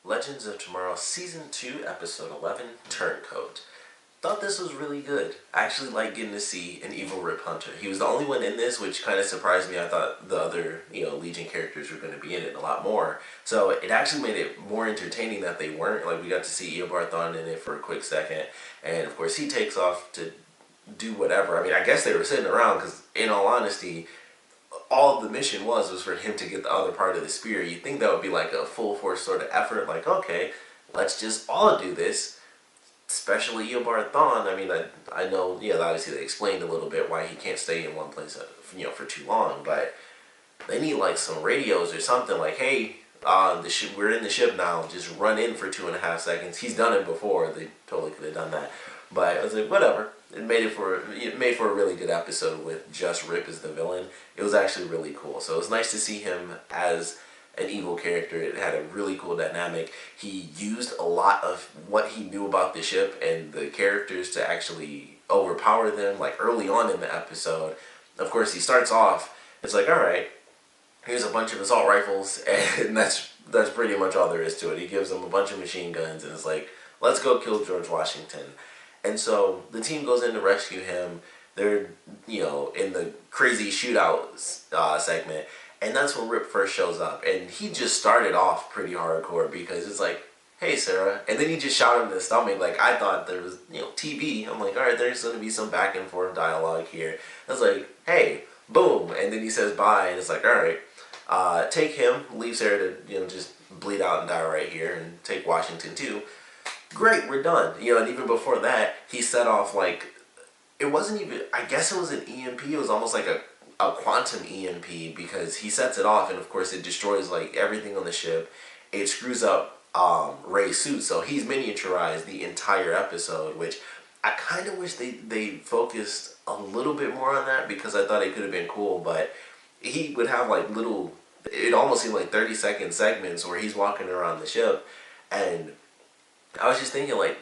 Legends of Tomorrow Season 2, Episode 11, Turncoat. Thought this was really good. I actually like getting to see an evil Rip Hunter. He was the only one in this, which kind of surprised me. I thought the other, Legion characters were going to be in it a lot more. So it actually made it more entertaining that they weren't. Like, we got to see Eobard Thawne in it for a quick second. And, of course, he takes off to do whatever. I mean, I guess they were sitting around because, in all honesty, all the mission was for him to get the other part of the spear. You'd think that would be like a full force sort of effort, like, okay, let's just all do this. Especially Eobard Thawne. I mean, I know, yeah, obviously they explained a little bit why he can't stay in one place, for too long, but they need like some radios or something, like, hey, we're in the ship now, just run in for 2.5 seconds. He's done it before, they totally could have done that. But I was like, whatever. It made for a really good episode with just Rip as the villain. It was actually really cool. So it was nice to see him as an evil character. It had a really cool dynamic. He used a lot of what he knew about the ship and the characters to actually overpower them, like early on in the episode. Of course, he starts off, it's like, alright, here's a bunch of assault rifles, and that's pretty much all there is to it. He gives them a bunch of machine guns, and it's like, let's go kill George Washington. And so the team goes in to rescue him. They're, in the crazy shootout segment. And that's when Rip first shows up. And he just started off pretty hardcore because it's like, hey, Sarah. And then he just shot him in the stomach. Like, I thought there was, TV. I'm like, all right, there's going to be some back and forth dialogue here. I was like, hey, boom. And then he says bye. And it's like, all right, take him, leave Sarah to, just bleed out and die right here. And take Washington, too. Great, we're done. And even before that, he set off, like, it wasn't even, I guess it was an EMP. It was almost like a quantum EMP, because he sets it off, and of course it destroys, like, everything on the ship. It screws up Ray's suit, so he's miniaturized the entire episode, which I kind of wish they focused a little bit more on that, because I thought it could have been cool. But he would have, like, little, it almost seemed like 30-second segments where he's walking around the ship, and I was just thinking, like,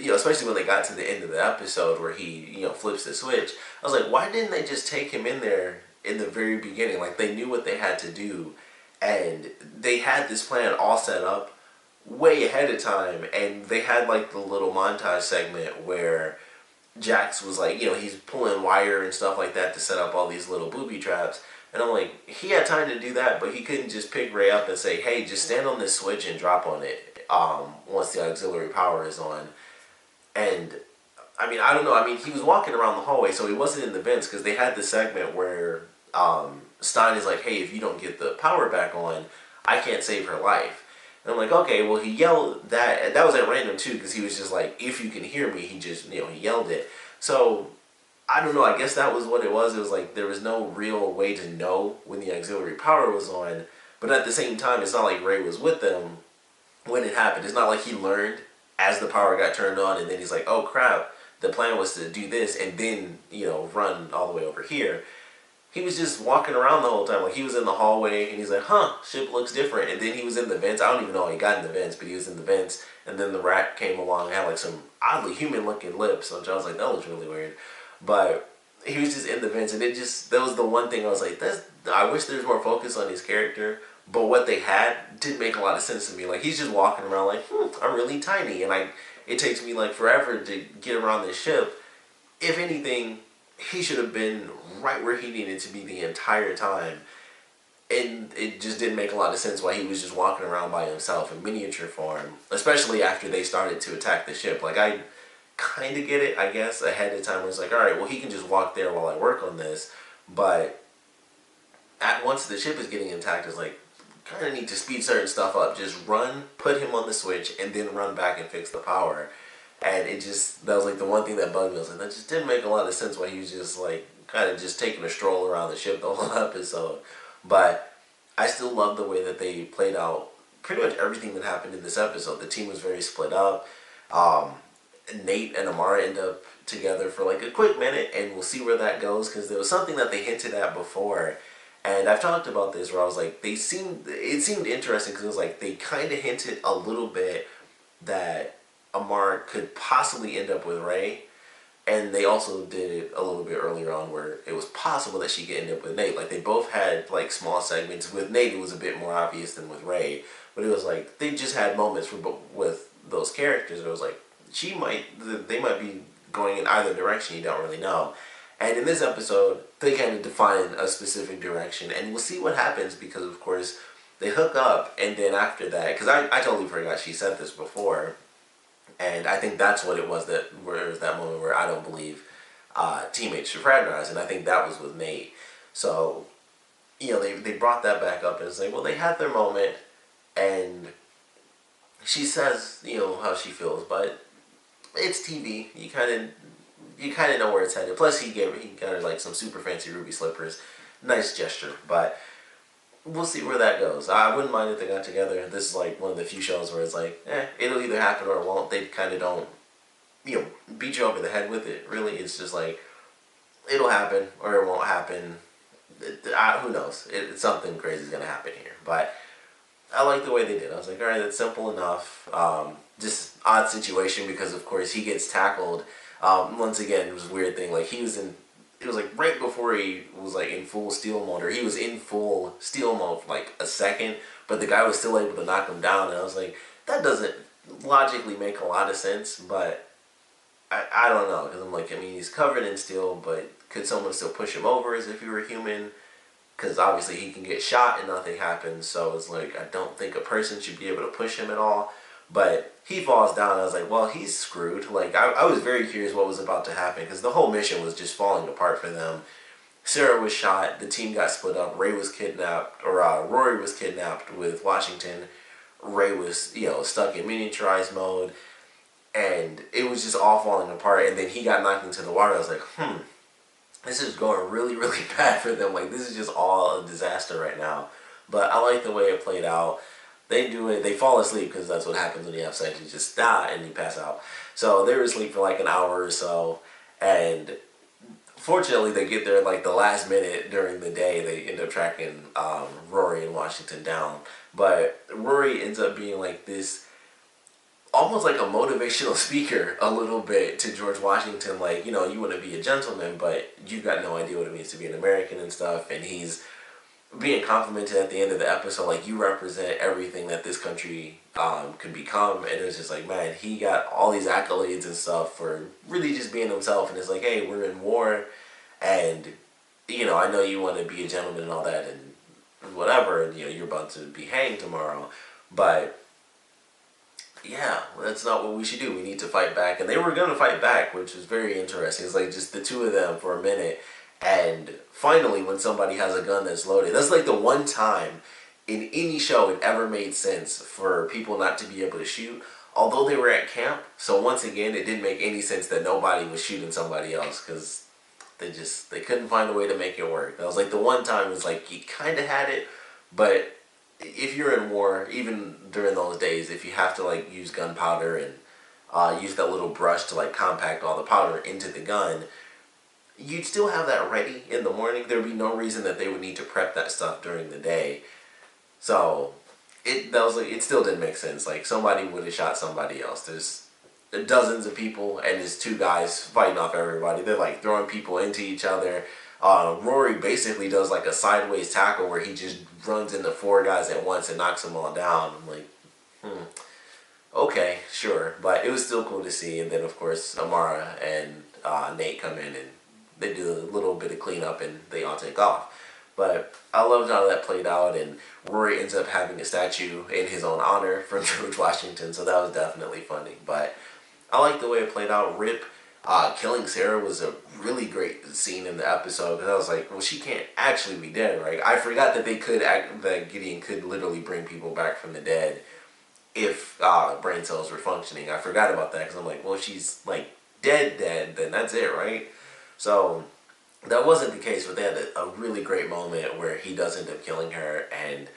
especially when they got to the end of the episode where he, flips the switch. I was like, why didn't they just take him in there in the very beginning? Like, they knew what they had to do, and they had this plan all set up way ahead of time, and they had, like, the little montage segment where Jax was, like, he's pulling wire and stuff like that to set up all these little booby traps. And I'm like, he had time to do that, but he couldn't just pick Ray up and say, hey, just stand on this switch and drop on it once the auxiliary power is on. And I mean, I don't know. I mean, he was walking around the hallway, so he wasn't in the vents, because they had this segment where Stein is like, hey, if you don't get the power back on, I can't save her life. And I'm like, okay, well, he yelled that, and that was at random too, because he was just like, if you can hear me, he just, he yelled it. So I don't know, I guess that was what it was. It was like there was no real way to know when the auxiliary power was on, but at the same time, it's not like Ray was with them when it happened. It's not like he learned as the power got turned on, and then he's like, oh crap, the plan was to do this and then, run all the way over here. He was just walking around the whole time. Like, he was in the hallway, and he's like, huh, ship looks different. And then he was in the vents. I don't even know how he got in the vents, but he was in the vents. And then the rat came along and had, like, some oddly human-looking lips, which I was like, that looks really weird. But he was just in the vents, and that was the one thing I was like, I wish there was more focus on his character. But what they had didn't make a lot of sense to me. Like, he's just walking around like, I'm really tiny, and it takes me, like, forever to get around this ship. If anything, he should have been right where he needed to be the entire time. And it just didn't make a lot of sense why he was just walking around by himself in miniature form, especially after they started to attack the ship. Like, I kind of get it, I guess, ahead of time. It was like, alright, well, he can just walk there while I work on this. But once the ship is getting attacked, it's like, kind of need to speed certain stuff up. Just run, put him on the switch, and then run back and fix the power. And that was like the one thing that bugged me. I was like, that just didn't make a lot of sense why he was just like, kind of just taking a stroll around the ship the whole episode. But I still love the way that they played out pretty much everything that happened in this episode. The team was very split up. Nate and Amara end up together for like a quick minute, and we'll see where that goes, because there was something that they hinted at before. And I've talked about this where I was like, it seemed interesting, because it was like they kind of hinted a little bit that Amar could possibly end up with Ray. And they also did it a little bit earlier on where it was possible that she could end up with Nate. Like, they both had, like, small segments. With Nate, it was a bit more obvious than with Ray. but it was like they just had moments with those characters. It was like they might be going in either direction. You don't really know. And in this episode, they kind of define a specific direction, and we'll see what happens because, of course, they hook up, and then after that, because I totally forgot she said this before, and I think that's what it was where it was that moment where I don't believe teammates should fraternize, and I think that was with Nate. So, they brought that back up, and it's like, well, they had their moment, and she says, how she feels, but it's TV. You kind of know where it's headed. Plus, he got her like some super fancy ruby slippers. Nice gesture, but we'll see where that goes. I wouldn't mind if they got together. This is like one of the few shows where it's like, it'll either happen or it won't. They kind of don't, beat you over the head with it. Really, it's just like, it'll happen or it won't happen. Who knows? Something crazy is gonna happen here, but I like the way they did. I was like, all right, that's simple enough. Just odd situation because of course he gets tackled. Once again, it was a weird thing. Like it was like right before he was like in full steel mode, or he was in full steel mode for like a second, but the guy was still able to knock him down. And I was like, that doesn't logically make a lot of sense, but I don't know, because I'm like, I mean, he's covered in steel, but could someone still push him over as if he were human? Because obviously he can get shot and nothing happens, so it's like, I don't think a person should be able to push him at all. But he falls down, and I was like, well, he's screwed. Like, I was very curious what was about to happen, because the whole mission was just falling apart for them. Sarah was shot, the team got split up, Rory was kidnapped with Washington. Ray was, stuck in miniaturized mode, and it was just all falling apart, and then he got knocked into the water. I was like, this is going really, really bad for them. Like, this is just all a disaster right now. But I like the way it played out. They do it. They fall asleep because that's what happens when you have sex. You just die and you pass out. So they were asleep for like an hour or so. And fortunately, they get there like the last minute during the day. They end up tracking Rory and Washington down. But Rory ends up being like this, almost like a motivational speaker a little bit to George Washington. Like, you want to be a gentleman, but you've got no idea what it means to be an American and stuff. And he's being complimented at the end of the episode, like, you represent everything that this country can become. And it was just like, man, he got all these accolades and stuff for really just being himself. And it's like, hey, we're in war, and I know you want to be a gentleman and all that and whatever, and you're about to be hanged tomorrow, but yeah, that's not what we should do. We need to fight back. And they were going to fight back, which was very interesting. It's like just the two of them for a minute. And finally, when somebody has a gun that's loaded, that's like the one time in any show it ever made sense for people not to be able to shoot, although they were at camp. So once again, it didn't make any sense that nobody was shooting somebody else, because they couldn't find a way to make it work. That was like the one time it was like you kind of had it, but if you're in war, even during those days, if you have to like use gunpowder and use that little brush to like compact all the powder into the gun, you'd still have that ready in the morning. There'd be no reason that they would need to prep that stuff during the day. So it still didn't make sense. Like, somebody would have shot somebody else. There's dozens of people, and there's two guys fighting off everybody. They're like throwing people into each other. Rory basically does like a sideways tackle where he just runs into four guys at once and knocks them all down. I'm like, okay, sure. But it was still cool to see. And then, of course, Amara and Nate come in, and they do a little bit of cleanup, and they all take off. But I loved how that played out, and Rory ends up having a statue in his own honor from George Washington, so that was definitely funny. But I like the way it played out. Rip killing Sarah was a really great scene in the episode, because I was like, well, she can't actually be dead, right? I forgot that that Gideon could literally bring people back from the dead if brain cells were functioning. I forgot about that, because I'm like, well, she's like dead, then that's it, right? So that wasn't the case, but they had a really great moment where he does end up killing her, and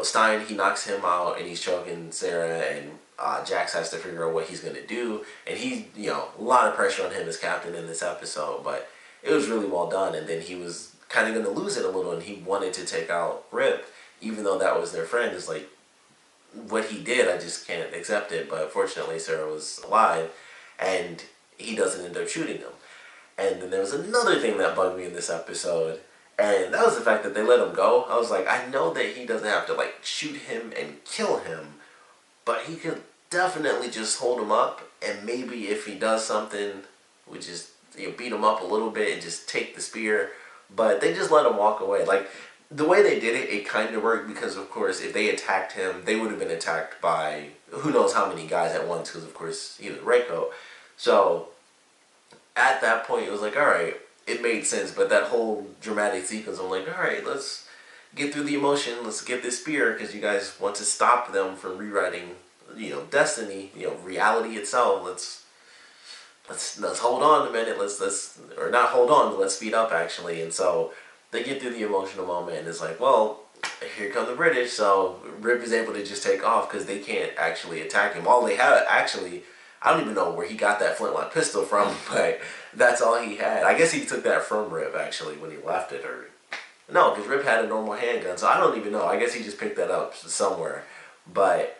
Stein, he knocks him out, and he's choking Sarah, and Jax has to figure out what he's going to do, and he's, a lot of pressure on him as captain in this episode, but it was really well done. And then he was kind of going to lose it a little, and he wanted to take out Rip, even though that was their friend. It's like, what he did, I just can't accept it. But fortunately, Sarah was alive, and he doesn't end up shooting him. And then there was another thing that bugged me in this episode, And that was the fact that they let him go. I was like, I know that he doesn't have to like shoot him and kill him, but he could definitely just hold him up, and maybe if he does something, we just beat him up a little bit and just take the spear. But they just let him walk away. Like the way they did it, it kind of worked because of course if they attacked him, they would have been attacked by who knows how many guys at once. Because of course he was Reiko. So at that point, it was like, all right, it made sense. But that whole dramatic sequence, I'm like, all right, let's get through the emotion. Let's get this spear because you guys want to stop them from rewriting, destiny, reality itself. Let's hold on a minute. Let's or not hold on, but let's speed up actually. And so they get through the emotional moment, and it's like, well, here come the British. So Rip is able to just take off because they can't actually attack him. All they have actually, I don't even know where he got that flintlock pistol from, but that's all he had. I guess he took that from Rip actually when he left it, or no, because Rip had a normal handgun, so I don't even know. I guess he just picked that up somewhere, but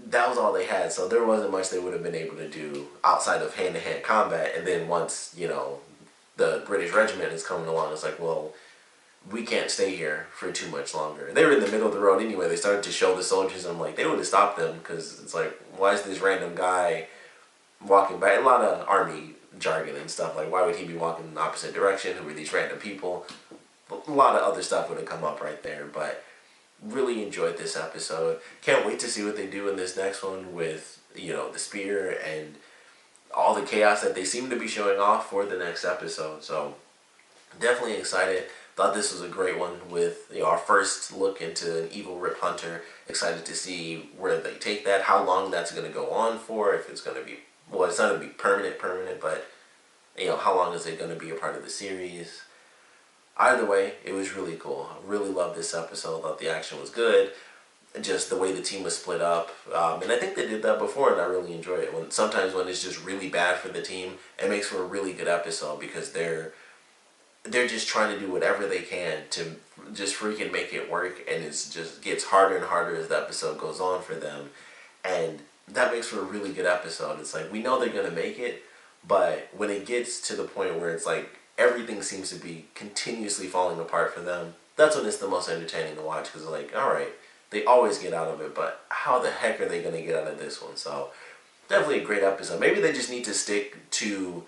that was all they had. So there wasn't much they would have been able to do outside of hand-to-hand combat. And then once the British regiment is coming along, it's like, well, we can't stay here for too much longer. They were in the middle of the road anyway. They started to show the soldiers, and I'm like, they would have stopped them because it's like, why is this random guy walking by? A lot of army jargon and stuff, like why would he be walking in the opposite direction? Who are these random people? A lot of other stuff would have come up right there, but really enjoyed this episode. Can't wait to see what they do in this next one with, the spear and all the chaos that they seem to be showing off for the next episode. So definitely excited. Thought this was a great one with our first look into an evil Rip Hunter. Excited to see where they take that, how long that's going to go on for, if it's going to be, well, it's not going to be permanent, but how long is it going to be a part of the series? Either way, it was really cool. I really loved this episode. Thought the action was good. Just the way the team was split up. And I think they did that before, and I really enjoy it. Sometimes when it's just really bad for the team, it makes for a really good episode because they're just trying to do whatever they can to just freaking make it work, and it just gets harder and harder as the episode goes on for them. And that makes for a really good episode. It's like, we know they're going to make it, but when it gets to the point where it's like, everything seems to be continuously falling apart for them, that's when it's the most entertaining to watch, because like, alright, they always get out of it, but how the heck are they going to get out of this one? So definitely a great episode. Maybe they just need to stick to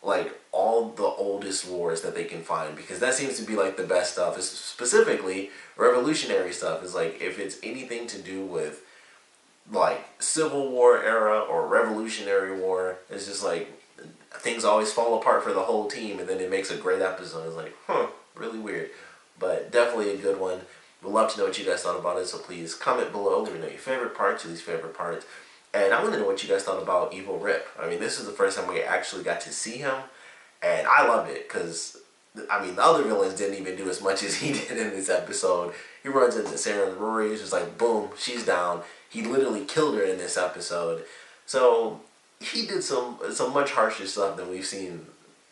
like all the oldest wars that they can find, because that seems to be like the best stuff. It's specifically revolutionary stuff. Is like, if it's anything to do with like Civil War era or Revolutionary War, it's just like things always fall apart for the whole team, and then it makes a great episode. It's like, really weird. But definitely a good one. We'd love to know what you guys thought about it, so please comment below. Let me know your favorite parts, your least favorite parts. And I want to know what you guys thought about Evil Rip. I mean, this is the first time we actually got to see him, and I loved it, because, I mean, the other villains didn't even do as much as he did in this episode. He runs into Sarah and Rory, it's just like, boom, she's down. He literally killed her in this episode. So he did some much harsher stuff than we've seen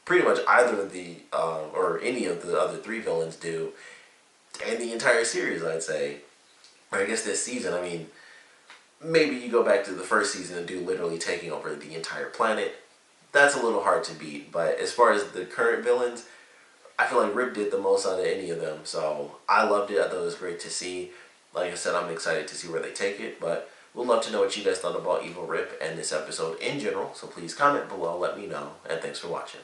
pretty much either of the, or any of the other three villains do in the entire series, I'd say. Or I guess this season. I mean, maybe you go back to the first season and do literally taking over the entire planet. That's a little hard to beat. But as far as the current villains, I feel like Rip did the most out of any of them. So I loved it. I thought it was great to see. Like I said, I'm excited to see where they take it. But we'd love to know what you guys thought about Evil Rip and this episode in general. So please comment below, let me know. And thanks for watching.